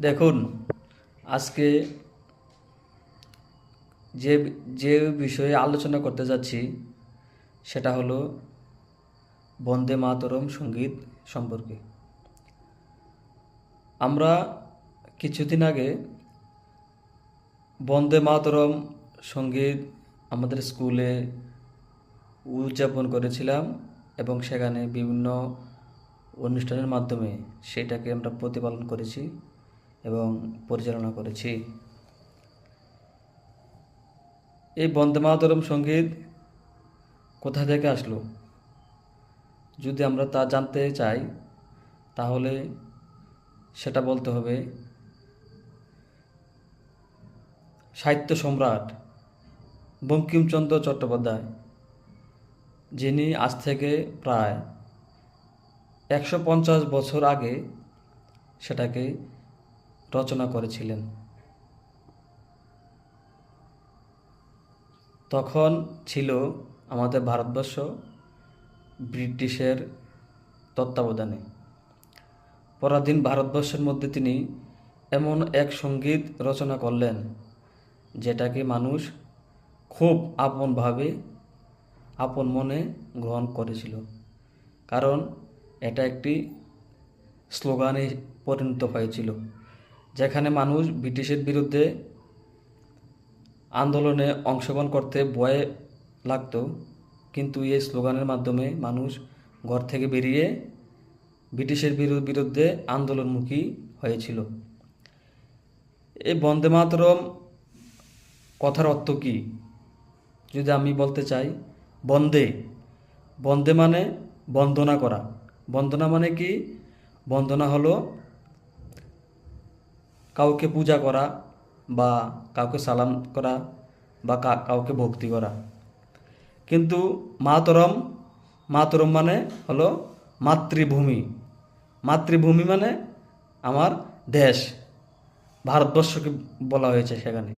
দেখুন, আজকে যে যে বিষয়ে আলোচনা করতে যাচ্ছি সেটা হলো বন্দে মাতরম সঙ্গীত সম্পর্কে। আমরা কিছুদিন আগে বন্দে মাতরম সঙ্গীত আমাদের স্কুলে উদযাপন করেছিলাম এবং সেখানে বিভিন্ন অনুষ্ঠানের মাধ্যমে সেটাকে আমরা প্রতিপালন করেছি এবং পরিচালনা করেছি। এই বন্দে মাতরম সঙ্গীত কোথা থেকে আসলো যদি আমরা তা জানতে চাই, তাহলে সেটা বলতে হবে সাহিত্য সম্রাট বঙ্কিমচন্দ্র চট্টোপাধ্যায়, যিনি আজ থেকে প্রায় 150 বছর আগে সেটাকে রচনা করেছিলেন। তখন ছিল আমাদের ভারতবর্ষ ব্রিটিশের তত্ত্বাবধানে। পরাধীন ভারতবর্ষের মধ্যে তিনি এমন এক সঙ্গীত রচনা করলেন যেটাকে মানুষ খুব আপন মনে গ্রহণ করেছিল, কারণ এটা একটি স্লোগানে পরিণত হয়েছিল, যেখানে মানুষ ব্রিটিশের বিরুদ্ধে আন্দোলনে অংশগ্রহণ করতে ভয় লাগতো, কিন্তু এই স্লোগানের মাধ্যমে মানুষ ঘর থেকে বেরিয়ে ব্রিটিশের বিরুদ্ধে আন্দোলনমুখী হয়েছিল। এই বন্দে মাতরম কথার অর্থ কী যদি আমি বলতে চাই, বন্দে বন্দে মানে বন্দনা করা। বন্দনা মানে কি? বন্দনা হলো কাউকে পূজা করা বা কাউকে সালাম করা বা কাউকে ভক্তি করা। কিন্তু মাতরম মাতরম মানে হলো মাতৃভূমি। মাতৃভূমি মানে আমার দেশ, ভারতবর্ষকে বলা হয়েছে সেখানে।